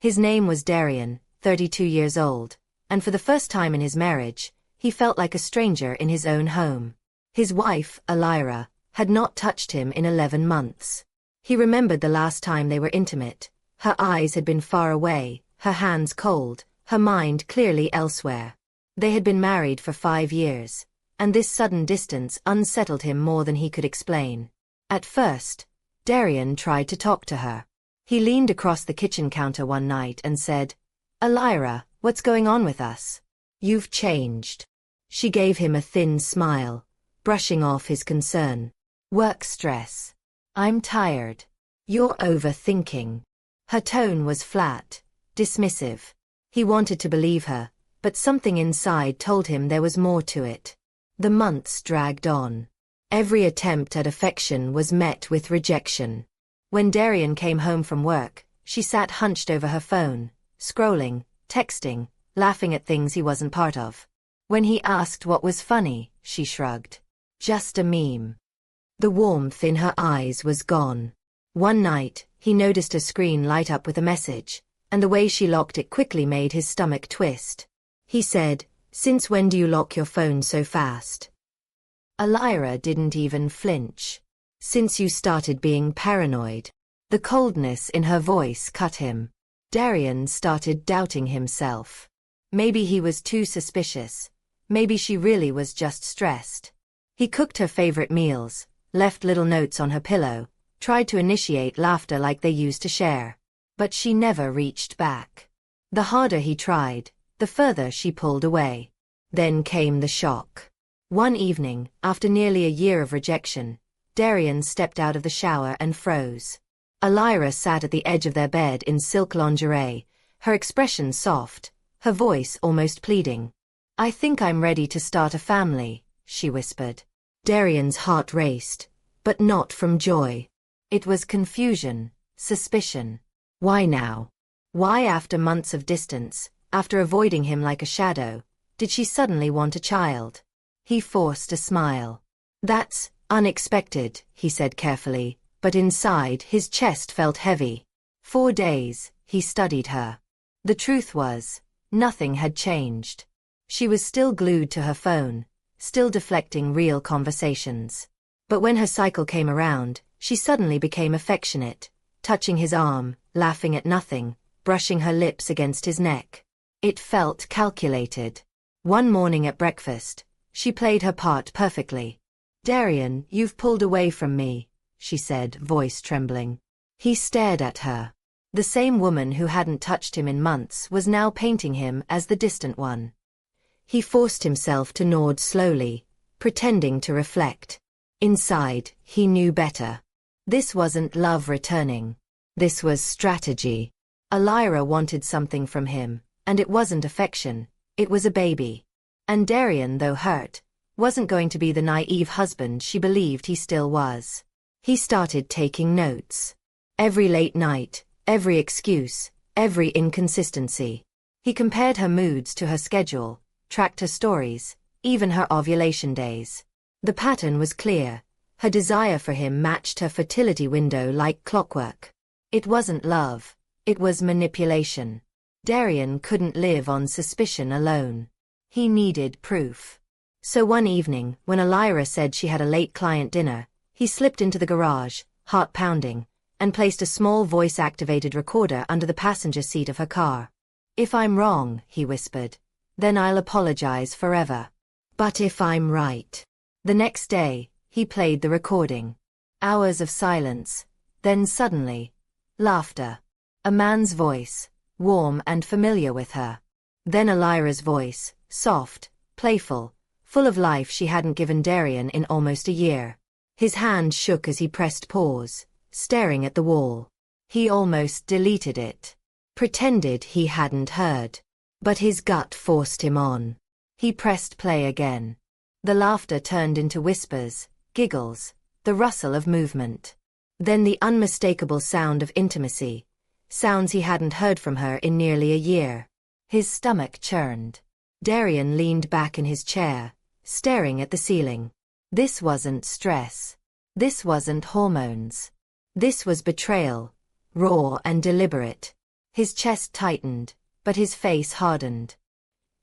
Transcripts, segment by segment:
His name was Darian, 32 years old, and for the first time in his marriage, he felt like a stranger in his own home. His wife, Elira, had not touched him in 11 months. He remembered the last time they were intimate. Her eyes had been far away, her hands cold, her mind clearly elsewhere. They had been married for 5 years, and this sudden distance unsettled him more than he could explain. At first, Darian tried to talk to her. He leaned across the kitchen counter one night and said, "Elira, what's going on with us? You've changed." She gave him a thin smile, brushing off his concern. "Work stress. I'm tired. You're overthinking." Her tone was flat, dismissive. He wanted to believe her, but something inside told him there was more to it. The months dragged on. Every attempt at affection was met with rejection. When Darian came home from work, she sat hunched over her phone, scrolling, texting, laughing at things he wasn't part of. When he asked what was funny, she shrugged. "Just a meme." The warmth in her eyes was gone. One night, he noticed her screen light up with a message, and the way she locked it quickly made his stomach twist. He said, "Since when do you lock your phone so fast?" Elira didn't even flinch. "Since you started being paranoid." The coldness in her voice cut him. Darian started doubting himself. Maybe he was too suspicious. Maybe she really was just stressed. He cooked her favorite meals, left little notes on her pillow, tried to initiate laughter like they used to share. But she never reached back. The harder he tried, the further she pulled away. Then came the shock. One evening, after nearly a year of rejection, Darian stepped out of the shower and froze. Elira sat at the edge of their bed in silk lingerie, her expression soft, her voice almost pleading. "I think I'm ready to start a family," she whispered. Darian's heart raced, but not from joy. It was confusion, suspicion. Why now? Why, after months of distance, after avoiding him like a shadow, did she suddenly want a child? He forced a smile. "That's unexpected," he said carefully, but inside his chest felt heavy. 4 days, he studied her. The truth was, nothing had changed. She was still glued to her phone, still deflecting real conversations. But when her cycle came around, she suddenly became affectionate, touching his arm, laughing at nothing, brushing her lips against his neck. It felt calculated. One morning at breakfast, she played her part perfectly. "Darian, you've pulled away from me," she said, voice trembling. He stared at her. The same woman who hadn't touched him in months was now painting him as the distant one. He forced himself to nod slowly, pretending to reflect. Inside, he knew better. This wasn't love returning. This was strategy. Elira wanted something from him, and it wasn't affection, it was a baby. And Darian, though hurt, wasn't going to be the naive husband she believed he still was. He started taking notes. Every late night, every excuse, every inconsistency. He compared her moods to her schedule, tracked her stories, even her ovulation days. The pattern was clear. Her desire for him matched her fertility window like clockwork. It wasn't love, it was manipulation. Darian couldn't live on suspicion alone. He needed proof. So one evening, when Elira said she had a late client dinner, he slipped into the garage, heart pounding, and placed a small voice-activated recorder under the passenger seat of her car. "If I'm wrong," he whispered, "then I'll apologize forever. But if I'm right." The next day, he played the recording. Hours of silence, then suddenly, laughter. A man's voice, warm and familiar with her. Then Elira's voice, soft, playful, full of life she hadn't given Darian in almost a year. His hand shook as he pressed pause, staring at the wall. He almost deleted it. Pretended he hadn't heard. But his gut forced him on. He pressed play again. The laughter turned into whispers, giggles, the rustle of movement. Then the unmistakable sound of intimacy, sounds he hadn't heard from her in nearly a year. His stomach churned. Darian leaned back in his chair, staring at the ceiling. This wasn't stress. This wasn't hormones. This was betrayal, raw and deliberate. His chest tightened, but his face hardened.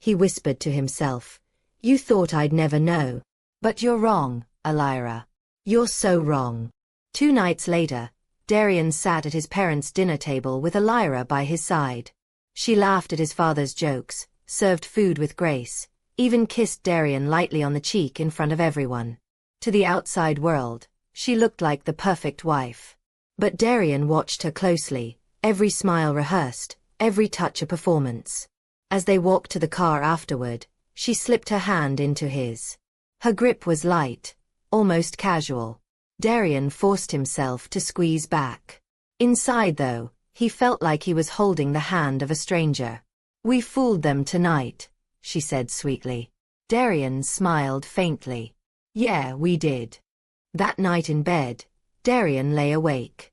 He whispered to himself, "You thought I'd never know. But you're wrong, Elira. You're so wrong." 2 nights later, Darian sat at his parents' dinner table with Elira by his side. She laughed at his father's jokes, served food with grace, even kissed Darian lightly on the cheek in front of everyone. To the outside world, she looked like the perfect wife. But Darian watched her closely, every smile rehearsed, every touch a performance. As they walked to the car afterward, she slipped her hand into his. Her grip was light, almost casual. Darian forced himself to squeeze back. Inside, though, he felt like he was holding the hand of a stranger. "We fooled them tonight," she said sweetly. Darian smiled faintly. "Yeah, we did." That night in bed, Darian lay awake.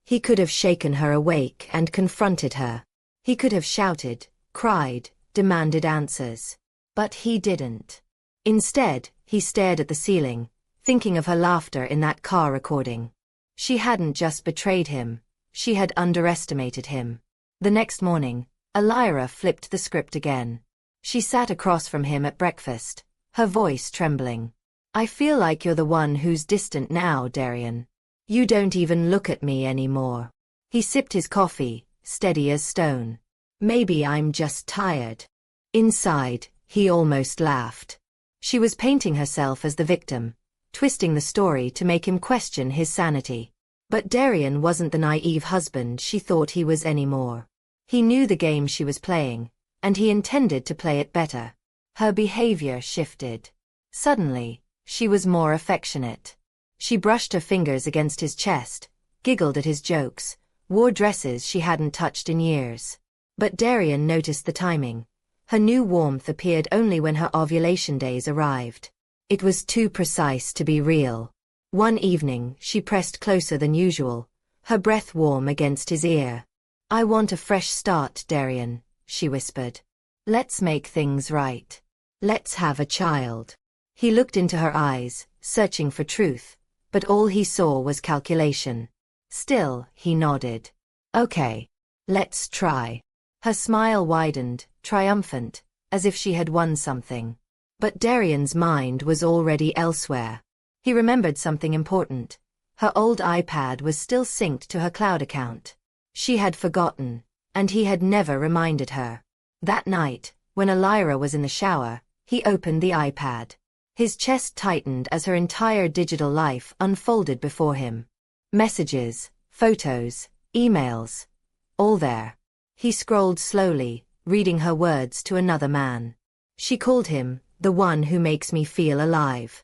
He could have shaken her awake and confronted her. He could have shouted, cried, demanded answers. But he didn't. Instead, he stared at the ceiling, thinking of her laughter in that car recording. She hadn't just betrayed him, she had underestimated him. The next morning, Elira flipped the script again. She sat across from him at breakfast, her voice trembling. "I feel like you're the one who's distant now, Darian. You don't even look at me anymore." He sipped his coffee, steady as stone. "Maybe I'm just tired." Inside, he almost laughed. She was painting herself as the victim, twisting the story to make him question his sanity. But Darian wasn't the naive husband she thought he was anymore. He knew the game she was playing, and he intended to play it better. Her behavior shifted. Suddenly, she was more affectionate. She brushed her fingers against his chest, giggled at his jokes, wore dresses she hadn't touched in years. But Darian noticed the timing. Her new warmth appeared only when her ovulation days arrived. It was too precise to be real. One evening, she pressed closer than usual, her breath warm against his ear. "I want a fresh start, Darian," she whispered. "Let's make things right. Let's have a child." He looked into her eyes, searching for truth, but all he saw was calculation. Still, he nodded. "Okay. Let's try." Her smile widened, triumphant, as if she had won something. But Darian's mind was already elsewhere. He remembered something important. Her old iPad was still synced to her cloud account. She had forgotten, and he had never reminded her. That night, when Elira was in the shower, he opened the iPad. His chest tightened as her entire digital life unfolded before him. Messages, photos, emails. All there. He scrolled slowly, reading her words to another man. She called him, "the one who makes me feel alive."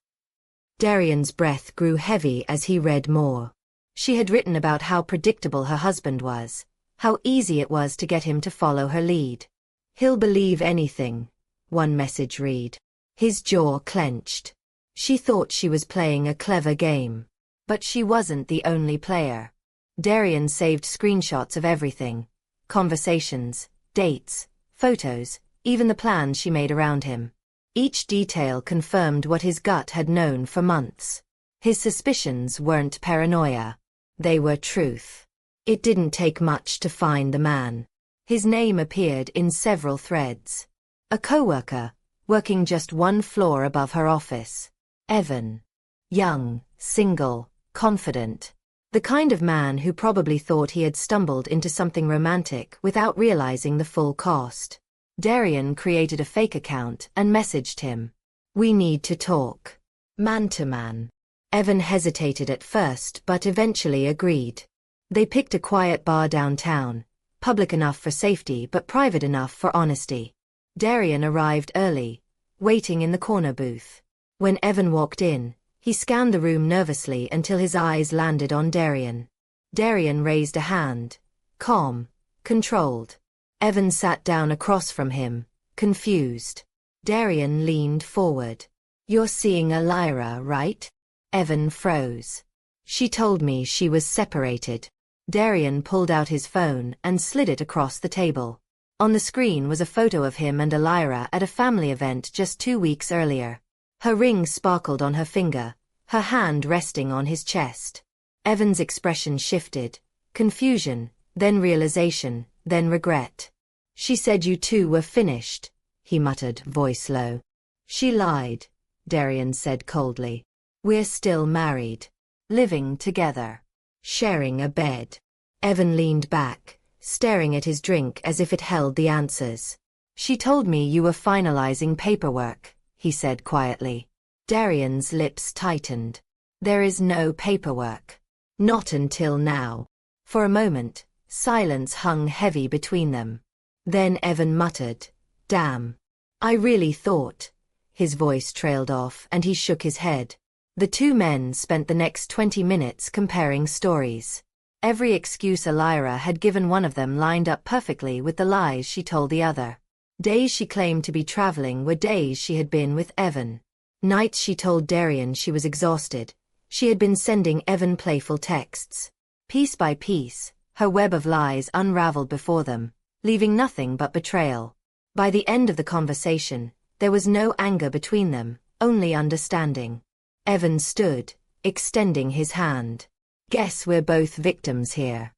Darian's breath grew heavy as he read more. She had written about how predictable her husband was, how easy it was to get him to follow her lead. "He'll believe anything," one message read. His jaw clenched. She thought she was playing a clever game. But she wasn't the only player. Darian saved screenshots of everything. Conversations, dates, photos, even the plans she made around him. Each detail confirmed what his gut had known for months. His suspicions weren't paranoia. They were truth. It didn't take much to find the man. His name appeared in several threads. A coworker, working just 1 floor above her office. Evan. Young, single, confident. The kind of man who probably thought he had stumbled into something romantic without realizing the full cost. Darian created a fake account and messaged him. "We need to talk. Man to man." Evan hesitated at first but eventually agreed. They picked a quiet bar downtown, public enough for safety but private enough for honesty. Darian arrived early, waiting in the corner booth. When Evan walked in, he scanned the room nervously until his eyes landed on Darian. Darian raised a hand. Calm, controlled. Evan sat down across from him, confused. Darian leaned forward. "You're seeing Elira, right?" Evan froze. "She told me she was separated." Darian pulled out his phone and slid it across the table. On the screen was a photo of him and Elira at a family event just 2 weeks earlier. Her ring sparkled on her finger, her hand resting on his chest. Evan's expression shifted. Confusion, then realization, then regret. She said you two were finished, he muttered, voice low. She lied, Darian said coldly. We're still married. Living together. Sharing a bed. Evan leaned back, staring at his drink as if it held the answers. She told me you were finalizing paperwork, he said quietly. Darian's lips tightened. There is no paperwork. Not until now. For a moment, silence hung heavy between them. Then Evan muttered, "Damn. I really thought." His voice trailed off and he shook his head. The two men spent the next 20 minutes comparing stories. Every excuse Elira had given one of them lined up perfectly with the lies she told the other. Days she claimed to be traveling were days she had been with Evan. Nights she told Darian she was exhausted. She had been sending Evan playful texts. Piece by piece, her web of lies unraveled before them, leaving nothing but betrayal. By the end of the conversation, there was no anger between them, only understanding. Evan stood, extending his hand. Guess we're both victims here.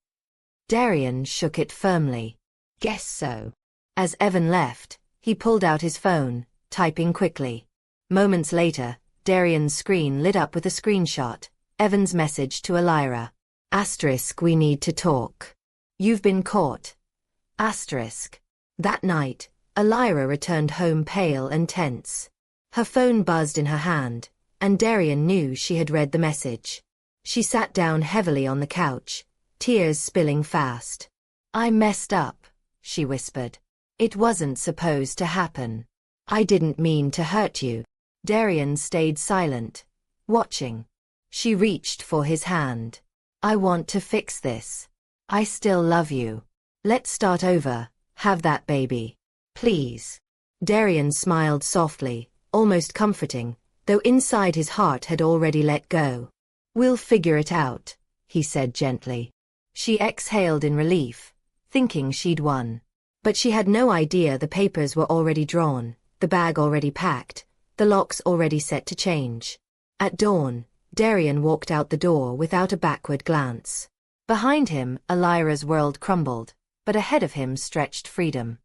Darian shook it firmly. Guess so. As Evan left, he pulled out his phone, typing quickly. Moments later, Darian's screen lit up with a screenshot. Evan's message to Elira. Asterisk, we need to talk. You've been caught. Asterisk. That night, Elira returned home pale and tense. Her phone buzzed in her hand, and Darian knew she had read the message. She sat down heavily on the couch, tears spilling fast. I messed up, she whispered. It wasn't supposed to happen. I didn't mean to hurt you. Darian stayed silent, watching. She reached for his hand. I want to fix this. I still love you. Let's start over, have that baby. Please. Darian smiled softly, almost comforting, though inside his heart had already let go. We'll figure it out, he said gently. She exhaled in relief, thinking she'd won. But she had no idea the papers were already drawn, the bag already packed, the locks already set to change. At dawn, Darian walked out the door without a backward glance. Behind him, Elira's world crumbled, but ahead of him stretched freedom.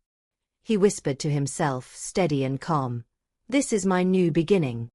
He whispered to himself, steady and calm. This is my new beginning.